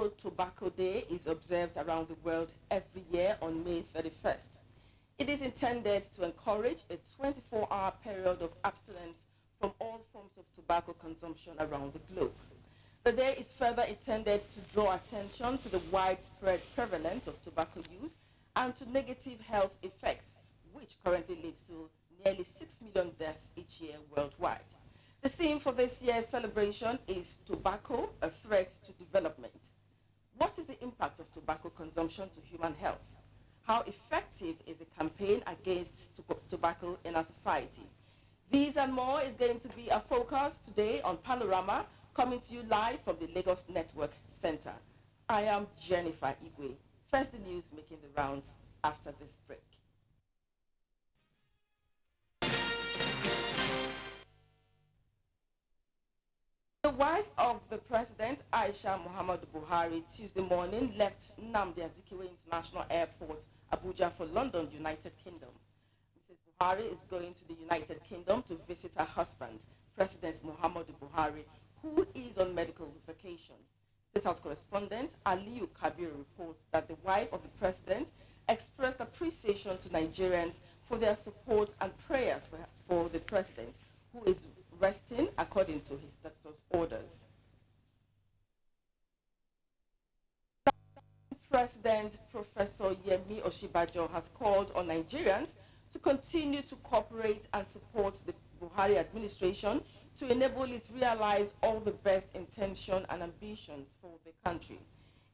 World Tobacco Day is observed around the world every year on May 31st. It is intended to encourage a 24-hour period of abstinence from all forms of tobacco consumption around the globe. The day is further intended to draw attention to the widespread prevalence of tobacco use and to negative health effects, which currently leads to nearly 6 million deaths each year worldwide. The theme for this year's celebration is Tobacco, a Threat to Development. What is the impact of tobacco consumption to human health? How effective is the campaign against tobacco in our society? These and more is going to be our focus today on Panorama, coming to you live from the Lagos Network Center. I am Jennifer Igwe. First, the news making the rounds after this break. The wife of the president, Aisha Muhammadu Buhari, Tuesday morning left Nnamdi Azikiwe International Airport, Abuja, for London, United Kingdom. Mrs. Buhari is going to the United Kingdom to visit her husband, President Muhammadu Buhari, who is on medical vacation. State House correspondent Aliyu Kabir reports that the wife of the president expressed appreciation to Nigerians for their support and prayers for the president, who is resting according to his doctor's orders. President Professor Yemi Osinbajo has called on Nigerians to continue to cooperate and support the Buhari administration to enable it to realize all the best intentions and ambitions for the country.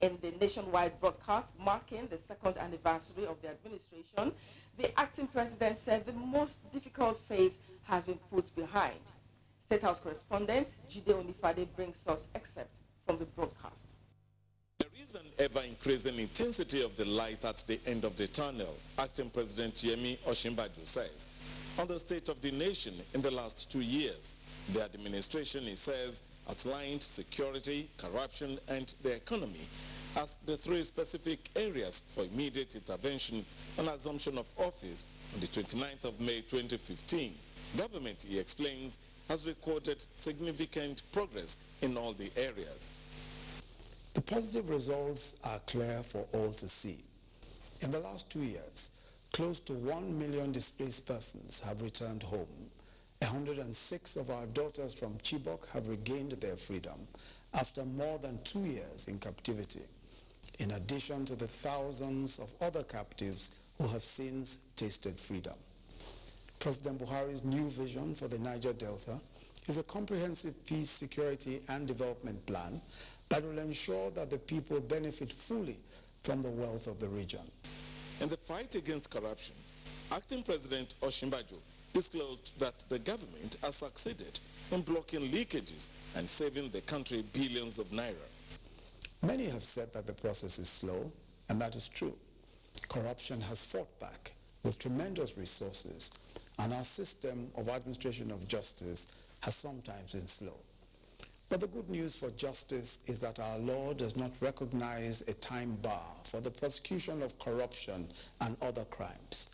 In the nationwide broadcast marking the second anniversary of the administration, the acting president said the most difficult phase has been put behind. State House correspondent Jide Onifade brings us excerpt from the broadcast. There is an ever-increasing intensity of the light at the end of the tunnel, acting President Yemi Osinbajo says. On the state of the nation in the last 2 years, the administration, he says, outlined security, corruption, and the economy as the three specific areas for immediate intervention on assumption of office on the 29th of May 2015. Government, he explains, has recorded significant progress in all the areas. The positive results are clear for all to see. In the last 2 years, close to 1 million displaced persons have returned home. 106 of our daughters from Chibok have regained their freedom after more than 2 years in captivity, in addition to the thousands of other captives who have since tasted freedom. President Buhari's new vision for the Niger Delta is a comprehensive peace, security, and development plan that will ensure that the people benefit fully from the wealth of the region. In the fight against corruption, acting President Osinbajo disclosed that the government has succeeded in blocking leakages and saving the country billions of naira. Many have said that the process is slow, and that is true. Corruption has fought back with tremendous resources, and our system of administration of justice has sometimes been slow. But the good news for justice is that our law does not recognize a time bar for the prosecution of corruption and other crimes.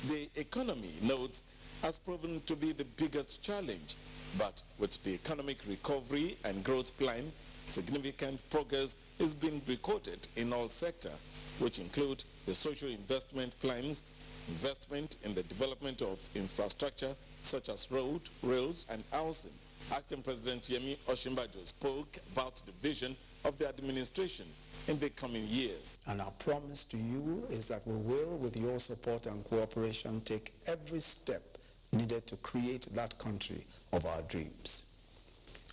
The economy, notes, has proven to be the biggest challenge, but with the economic recovery and growth plan, significant progress is being recorded in all sectors, which include the social investment plans, investment in the development of infrastructure such as road, rails, and housing. Acting President Yemi Osinbajo spoke about the vision of the administration in the coming years. And our promise to you is that we will, with your support and cooperation, take every step needed to create that country of our dreams.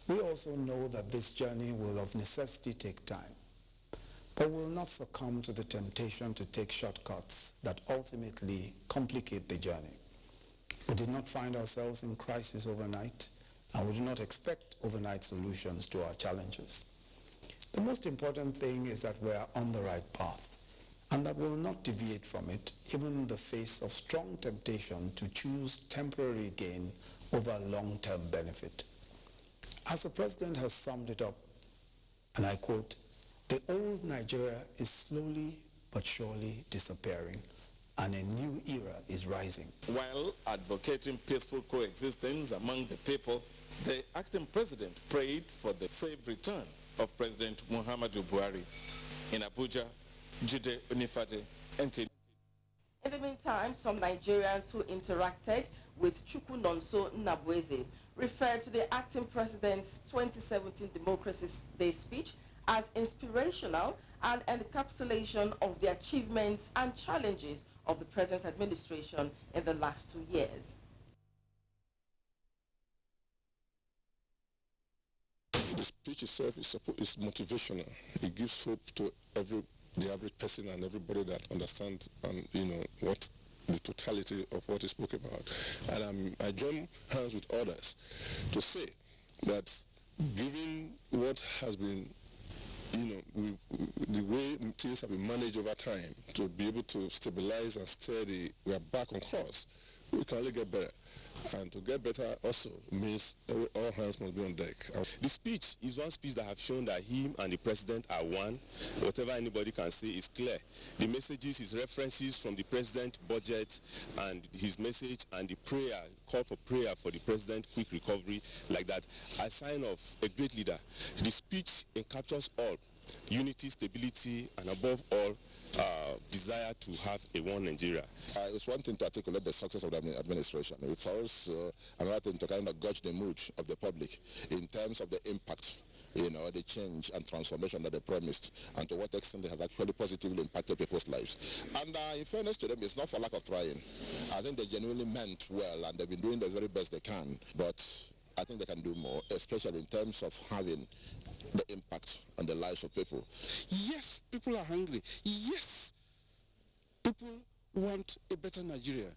We also know that this journey will of necessity take time, but we will not succumb to the temptation to take shortcuts that ultimately complicate the journey. We did not find ourselves in crisis overnight, and we do not expect overnight solutions to our challenges. The most important thing is that we are on the right path, and that we will not deviate from it, even in the face of strong temptation to choose temporary gain over long-term benefit. As the President has summed it up, and I quote, "The old Nigeria is slowly but surely disappearing, and a new era is rising." While advocating peaceful coexistence among the people, the acting president prayed for the safe return of President Muhammadu Buhari. In Abuja, Jide Onifade, NTA. In the meantime, some Nigerians who interacted with Chukwu Nonso Nnabueze referred to the acting president's 2017 Democracy Day speech as inspirational and an encapsulation of the achievements and challenges of the present administration in the last 2 years. The speech itself is motivational. It gives hope to the average person and everybody that understands what the totality of what he spoke about. And I join hands with others to say that given what has been, the way things have been managed over time to be able to stabilize and steady, we are back on course. We can only get better. And to get better also means all hands must be on deck. The speech is one speech that have shown that him and the president are one. Whatever anybody can say is clear. The messages, his references from the president budget and his message and the prayer, call for prayer for the president, quick recovery, like that, a sign of a great leader. The speech encaptures all: unity, stability, and above all, desire to have a one Nigeria. It's one thing to articulate the success of the administration. It's also another thing to kind of gauge the mood of the public in terms of the impact, the change and transformation that they promised, and to what extent it has actually positively impacted people's lives. And in fairness to them, it's not for lack of trying. I think they genuinely meant well, and they've been doing the very best they can. But I think they can do more, especially in terms of having the impact on the lives of people. Yes, people are hungry. Yes, people want a better Nigeria.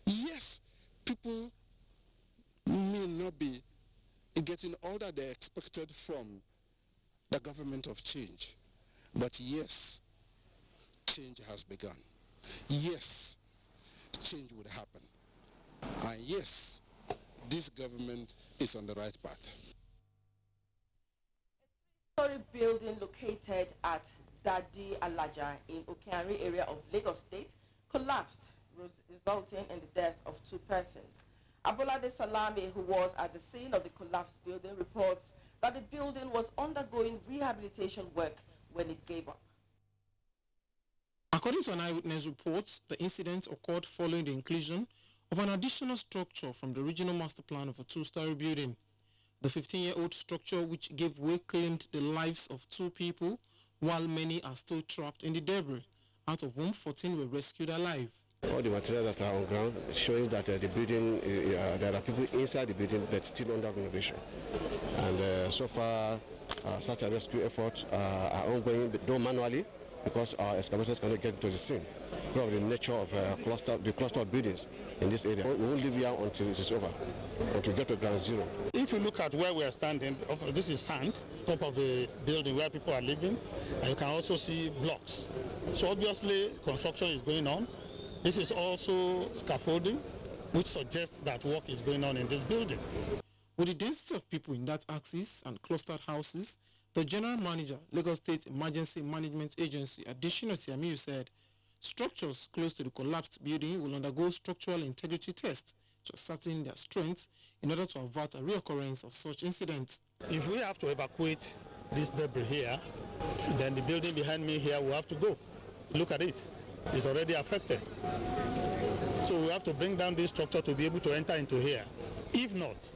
Yes, people may not be getting all that they expected from the government of change. But yes, change has begun. Yes, change would happen. And yes, this government is on the right path. A three-story building located at Dadi Alaja in Okeanri area of Lagos State collapsed, resulting in the death of 2 persons. Abolade Salami, who was at the scene of the collapsed building, reports that the building was undergoing rehabilitation work when it gave up. According to an eyewitness report, the incident occurred following the inclusion of an additional structure from the original master plan of a 2-story building. The 15-year-old structure, which gave way, claimed the lives of 2 people, while many are still trapped in the debris, out of whom 14 were rescued alive. All the materials that are on ground showing that the building, there are people inside the building but still under renovation. And so far, such a rescue efforts are ongoing, but done manually, because our excavators cannot get into the scene because of the nature of the cluster of buildings in this area. We won't leave here until it is over, until we get to ground zero. If you look at where we are standing, this is sand, top of the building where people are living, and you can also see blocks. So obviously construction is going on. This is also scaffolding, which suggests that work is going on in this building. With the density of people in that axis and clustered houses, the General Manager, Lagos State Emergency Management Agency, Additional Tiamiyu, said structures close to the collapsed building will undergo structural integrity tests to ascertain their strength in order to avert a reoccurrence of such incidents. If we have to evacuate this debris here, then the building behind me here will have to go. Look at it. It's already affected. So we have to bring down this structure to be able to enter into here. If not,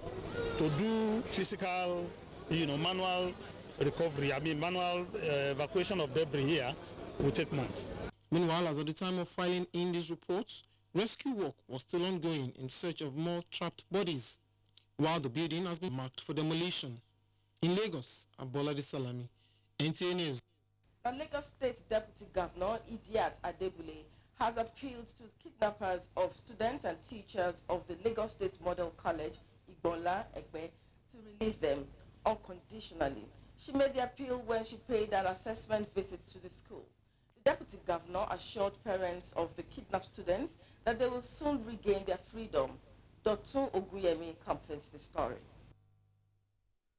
to do physical, manual recovery, manual evacuation of debris here will take months. Meanwhile, as at the time of filing in these reports, rescue work was still ongoing in search of more trapped bodies, while the building has been marked for demolition. In Lagos, Abolade Salami, NTA News. The Lagos State Deputy Governor, Idiat Adebule, has appealed to kidnappers of students and teachers of the Lagos State Model College, Igbonla Egbe, to release them unconditionally. She made the appeal when she paid an assessment visit to the school. The Deputy Governor assured parents of the kidnapped students that they will soon regain their freedom. Dotun Oguyemi completes the story.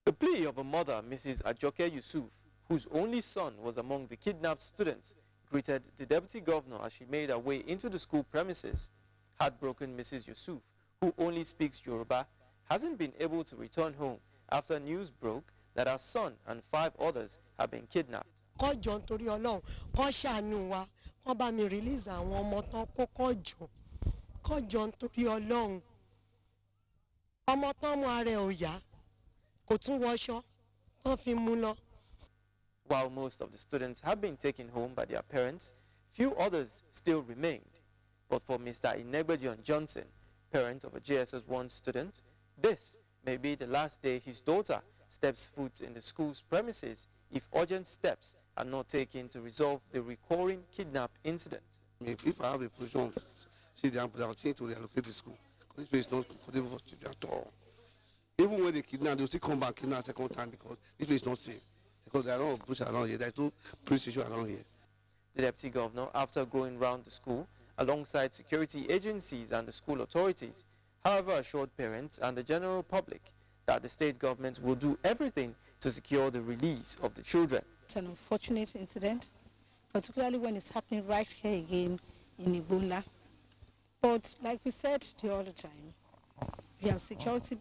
The plea of a mother, Mrs. Ajoke Yusuf, whose only son was among the kidnapped students, greeted the Deputy Governor as she made her way into the school premises. Heartbroken Mrs. Yusuf, who only speaks Yoruba, hasn't been able to return home after news broke that her son and 5 others have been kidnapped. Kọjọ nítorí Ọlọ́run, kó ṣàánú wa, kó bá mi release àwọn ọmọ tán kó kọjọ. Kọjọ nítorí Ọlọ́run. Ọmọ tán mú ara ẹ̀ ò yá, kò tún wọṣọ, wọ́n fi mú lọ. While most of the students have been taken home by their parents, few others still remained. But for Mr. Inegbedion Johnson, parent of a JSS1 student, this may be the last day his daughter steps foot in the school's premises if urgent steps are not taken to resolve the recurring kidnap incidents. If I have a position of see the ample, I'll change to reallocate the school. This place is not comfortable for children at all. Even when they kidnap, they'll still come back kidnap a second time because this place is not safe. Because there are no police around here. There's no police station around here. The Deputy Governor, after going round the school alongside security agencies and the school authorities, however assured parents and the general public that the state government will do everything to secure the release of the children. It's an unfortunate incident, particularly when it's happening right here again in Ebola. But like we said the other time, we have security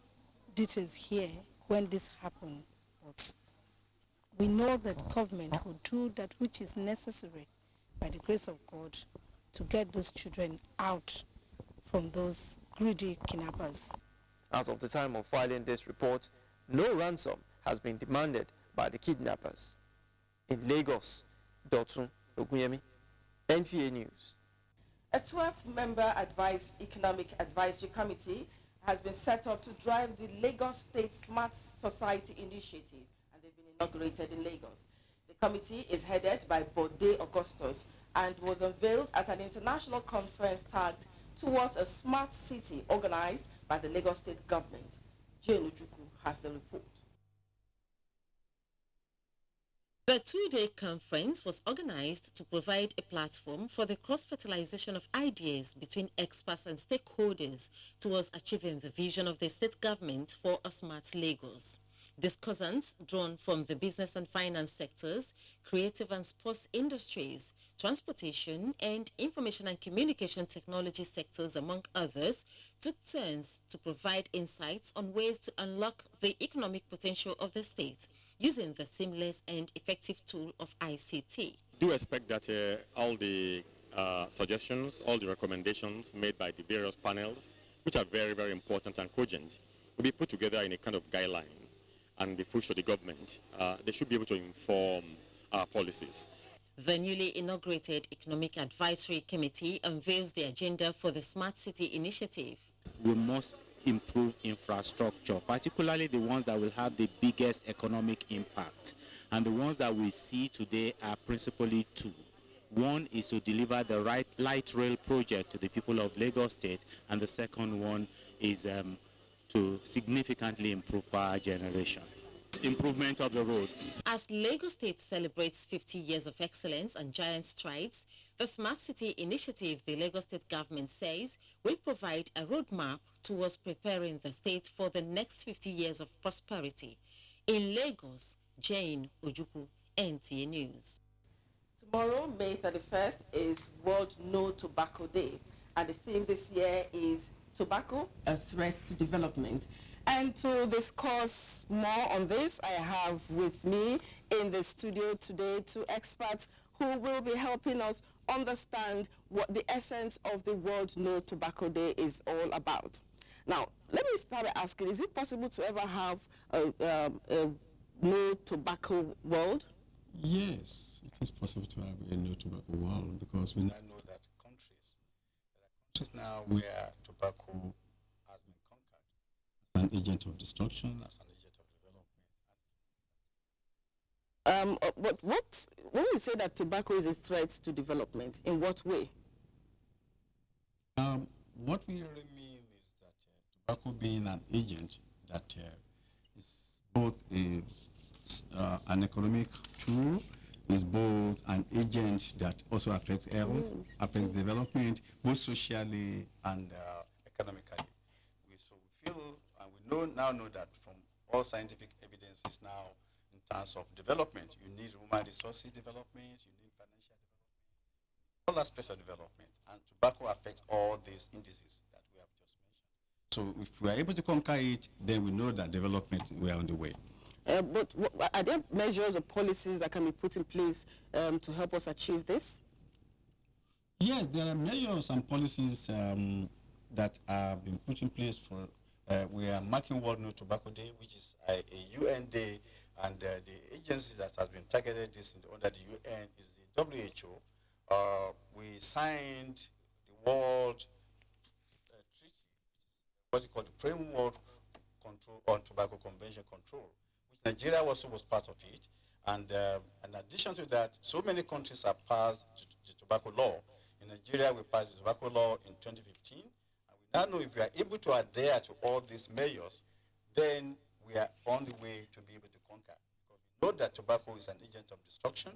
details here when this happened. But we know that government will do that which is necessary by the grace of God to get those children out from those greedy kidnappers. As of the time of filing this report, no ransom has been demanded by the kidnappers. In Lagos, Dotun Ogunyemi, NTA News. A 12-member Economic Advisory Committee has been set up to drive the Lagos State Smart Society Initiative, and they've been inaugurated in Lagos. The committee is headed by Bode Augustus and was unveiled at an international conference tagged Towards a Smart City organized by the Lagos State Government. Jane Ujuku has the report. The two-day conference was organized to provide a platform for the cross-fertilization of ideas between experts and stakeholders towards achieving the vision of the state government for a smart Lagos. Discussants drawn from the business and finance sectors, creative and sports industries, transportation and information and communication technology sectors, among others, took turns to provide insights on ways to unlock the economic potential of the state using the seamless and effective tool of ICT. Do expect that all the suggestions, all the recommendations made by the various panels, which are very, very important and cogent, will be put together in a kind of guideline and be pushed to the government. They should be able to inform our policies. The newly inaugurated Economic Advisory Committee unveils the agenda for the Smart City Initiative. We must improve infrastructure, particularly the ones that will have the biggest economic impact. And the ones that we see today are principally two. One is to deliver the light rail project to the people of Lagos State, and the second one is to significantly improve power generation. Improvement of the roads. As Lagos State celebrates 50 years of excellence and giant strides, the Smart City Initiative, the Lagos State government says, will provide a roadmap towards preparing the state for the next 50 years of prosperity. In Lagos, Jane Ojukwu, NTA News. Tomorrow, May 31st, is World No Tobacco Day, and the theme this year is Tobacco, a Threat to Development. And to discuss more on this, I have with me in the studio today 2 experts who will be helping us understand what the essence of the World No Tobacco Day is all about. Now, let me start by asking, is it possible to ever have a no tobacco world? Yes, it is possible to have a no tobacco world, because we now know that there are countries now where tobacco has been conquered as an agent of destruction, as an agent of development. But when we say that tobacco is a threat to development, in what way? What we really mean is that tobacco being an agent that is both an economic tool, is both an agent that also affects health, affects development, both socially and economically. We feel and we now know that from all scientific evidences now in terms of development, you need human resources development, you need financial development, all aspects of development, and tobacco affects all these indices that we have just mentioned. So if we are able to conquer it, then we know that development, we are on the way. But are there measures or policies that can be put in place to help us achieve this? Yes, there are measures and policies that have been put in place for, we are marking World No Tobacco Day, which is a UN day, and the agency that has been targeted this under the UN is the WHO. We signed the World Treaty, what's it called, the Framework Control on Tobacco Convention Control, which Nigeria also was part of it. And in addition to that, so many countries have passed the tobacco law. In Nigeria, we passed the tobacco law in 2015. And we now know if we are able to adhere to all these measures, then we are on the way to be able to conquer. Because we know that tobacco is an agent of destruction,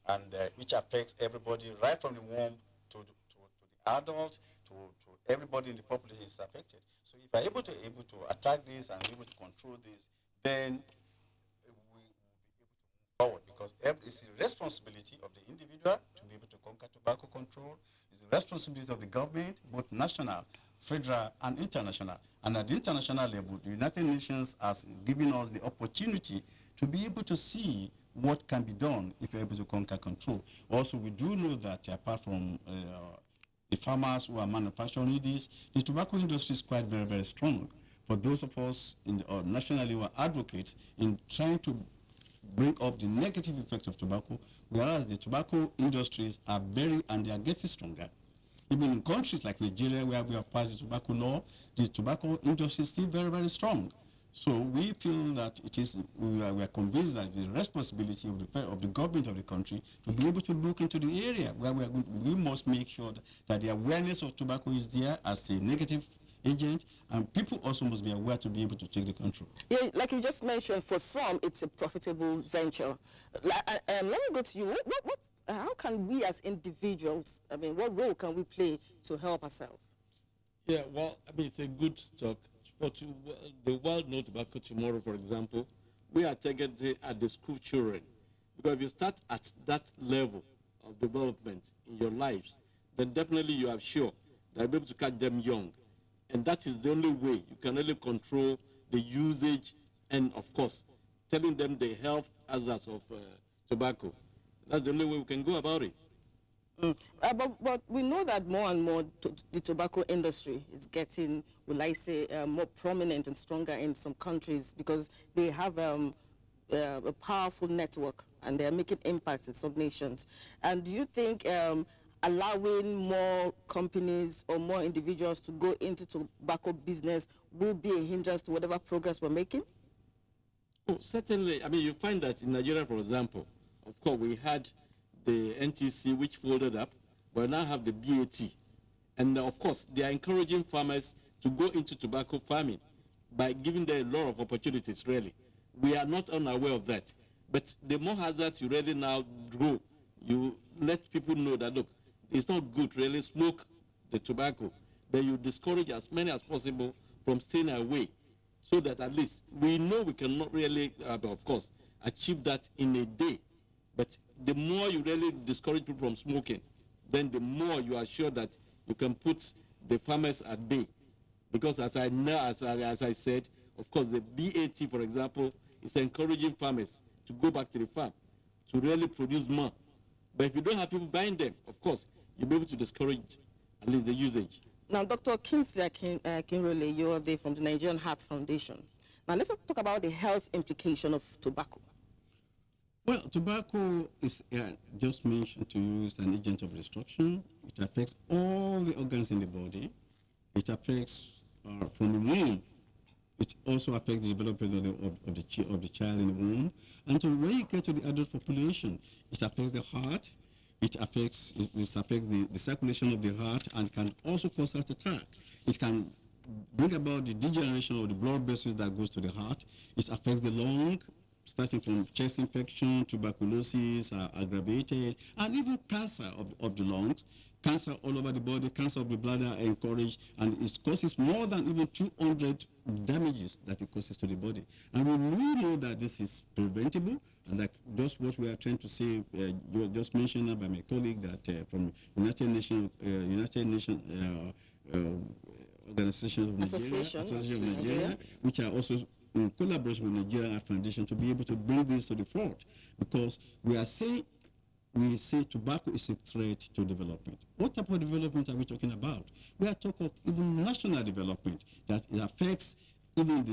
and which affects everybody right from the womb to the adult, to everybody in the population is affected. So if we are able to attack this and be able to control this, then we will be able to move forward, because it's the responsibility of the individual to be able to conquer tobacco control. It's the responsibility of the government, both national, federal, and international. And at the international level, the United Nations has given us the opportunity to be able to see what can be done if we're able to conquer control. Also, we do know that apart from the farmers who are manufacturing this, the tobacco industry is quite very, very strong. For those of us nationally who are advocates in trying to bring up the negative effects of tobacco, whereas the tobacco industries are and they are getting stronger. Even in countries like Nigeria, where we have passed the tobacco law, the tobacco industry is still very, very strong. So we feel that we are convinced that it's the responsibility of the government of the country to be able to look into the area where we must make sure that the awareness of tobacco is there as a negative agent, and people also must be aware to be able to take the control. Yeah, like you just mentioned, for some it's a profitable venture. Let me go to you. How can we as individuals, what role can we play to help ourselves? Yeah, well, it's a good talk. For the World No Tobacco Tomorrow, for example, we are targeted at the school children. Because if you start at that level of development in your lives, then definitely you are sure that you'll be able to catch them young. And that is the only way you can really control the usage and, of course, telling them the health hazards of tobacco. That's the only way we can go about it. But we know that more and more the tobacco industry is getting, will I say, more prominent and stronger in some countries because they have a powerful network and they are making impacts in some nations. And do you think allowing more companies or more individuals to go into tobacco business will be a hindrance to whatever progress we're making? Oh, certainly. You find that in Nigeria, for example, of course, we had the NTC, which folded up, but now have the BAT. And of course, they are encouraging farmers to go into tobacco farming by giving them a lot of opportunities, really. We are not unaware of that. But the more hazards you really now grow, you let people know that, look, it's not good really smoke the tobacco. Then you discourage as many as possible from staying away so that at least we know we cannot really, of course, achieve that in a day. But the more you really discourage people from smoking, then the more you are sure that you can put the farmers at bay. Because as I said, of course, the BAT, for example, is encouraging farmers to go back to the farm, to really produce more. But if you don't have people buying them, of course, you'll be able to discourage at least the usage. Now, Dr. Kingsley Akinrole, you are there from the Nigerian Heart Foundation. Now, let's talk about the health implication of tobacco. Well, tobacco is, just mentioned to you, is an agent of destruction. It affects all the organs in the body. It affects from the womb. It also affects the development of the child in the womb. And so when you get to the adult population, it affects the heart. It affects the circulation of the heart and can also cause heart attack. It can bring about the degeneration of the blood vessels that goes to the heart. It affects the lung, starting from chest infection, tuberculosis aggravated, and even cancer of the lungs, cancer all over the body, cancer of the bladder encouraged, and it causes more than even 200 damages that it causes to the body. And we really know that this is preventable, and like just what we are trying to say, you were just mentioned by my colleague that from United Nations Organization of Nigeria, Association of Nigeria, which are also in collaboration with Nigerian Art Foundation to be able to bring this to the front, because we say tobacco is a threat to development. What type of development are we talking about? We are talking of even national development, that it affects even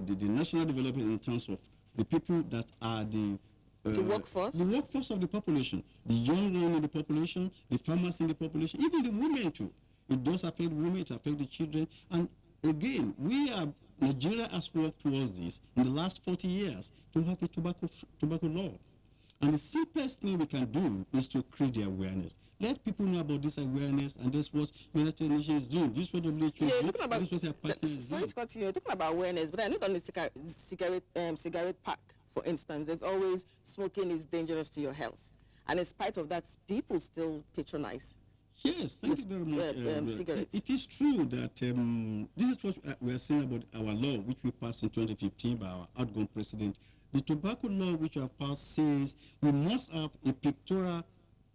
the national development in terms of the people that are the workforce of the population, the young one in the population, the farmers in the population, even the women too. It does affect women, it affects the children. And again, Nigeria has worked towards this in the last 40 years to have a tobacco law. And the simplest thing we can do is to create the awareness. Let people know about this awareness, and that's what United Nations is doing. This is what WHO is doing. This is what their partners is doing. Sorry to continue. You're talking about awareness, but I know on the cigarette pack, for instance, there's always smoking is dangerous to your health. And in spite of that, people still patronize. Yes, thank you very much. Cigarettes. It is true that this is what we are saying about our law, which we passed in 2015 by our outgoing president. The tobacco law which we have passed says we must have a pictorial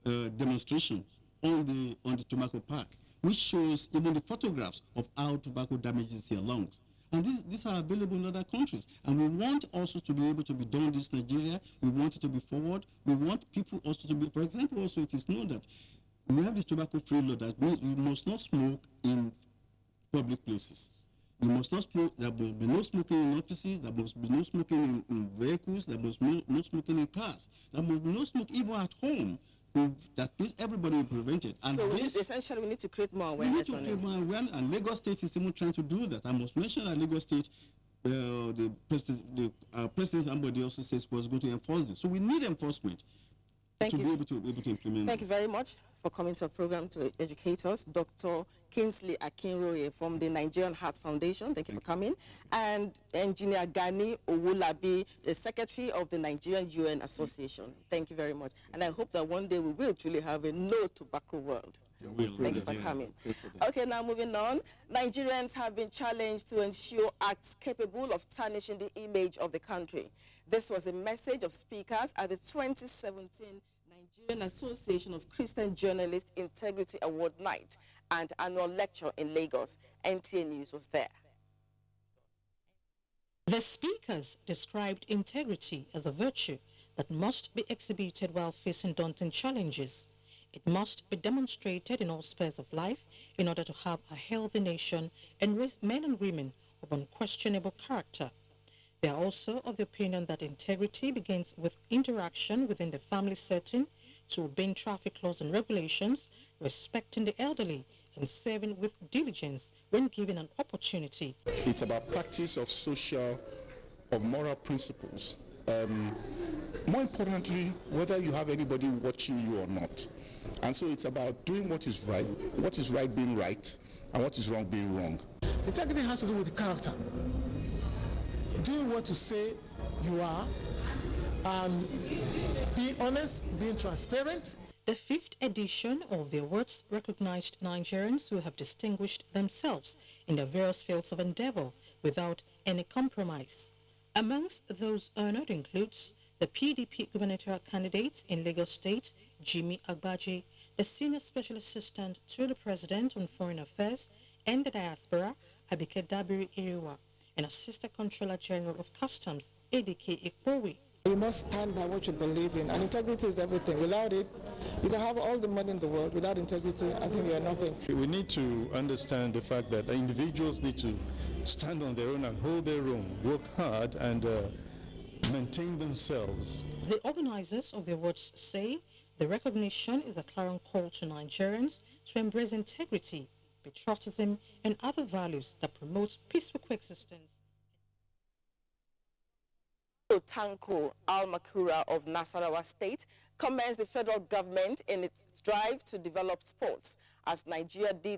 demonstration on the tobacco pack, which shows even the photographs of how tobacco damages your lungs. And these are available in other countries. And we want also to be able to be done this in Nigeria. We want it to be forward. We want people also to be, for example, also it is known that we have this tobacco-free law that means you must not smoke in public places. You must not smoke. There must be no smoking in offices. There must be no smoking in vehicles. There must be no smoking in cars. There must be no smoke even at home. That means everybody will prevent it. And so essentially, we need to create more awareness on it. We need to create more awareness, and Lagos State is even trying to do that. I must mention that Lagos State, the president somebody also says was going to enforce this. So we need enforcement to be able to implement. Thank you very much for coming to our program to educate us, Dr. Kingsley Akinroye from the Nigerian Heart Foundation. Thank you for coming. And Engineer Gani Owolabi, the Secretary of the Nigerian UN Association. Thank you very much. And I hope that one day we will truly have a no tobacco world. Thank you for coming. Okay, now moving on. Nigerians have been challenged to ensure acts capable of tarnishing the image of the country. This was a message of speakers at the 2017 Nigerian Association of Christian Journalists Integrity Award Night and annual lecture in Lagos. NTA News was there. The speakers described integrity as a virtue that must be exhibited while facing daunting challenges. It must be demonstrated in all spheres of life in order to have a healthy nation and raise men and women of unquestionable character. They are also of the opinion that integrity begins with interaction within the family setting, to obeying traffic laws and regulations, respecting the elderly, and serving with diligence when given an opportunity. It's about practice of moral principles. More importantly, whether you have anybody watching you or not. And so it's about doing what is right being right, and what is wrong being wrong. Integrity has to do with character. Doing what you say you are, being honest, being transparent. The 5th edition of the awards recognized Nigerians who have distinguished themselves in their various fields of endeavor without any compromise. Amongst those honored includes the PDP gubernatorial candidate in Lagos State, Jimmy Agbaje, the Senior Special Assistant to the President on Foreign Affairs and the Diaspora, Abike Dabiri Iriwa, and Assistant Controller General of Customs, ADK Ikpowi. You must stand by what you believe in, and integrity is everything. Without it, you can have all the money in the world. Without integrity, I think you're nothing. We need to understand the fact that individuals need to stand on their own and hold their own, work hard, and maintain themselves. The organizers of the awards say the recognition is a clarion call to Nigerians to embrace integrity, patriotism, and other values that promote peaceful coexistence. Tanko Al-Makura of Nasarawa State commends the federal government in its drive to develop sports, as Nigeria did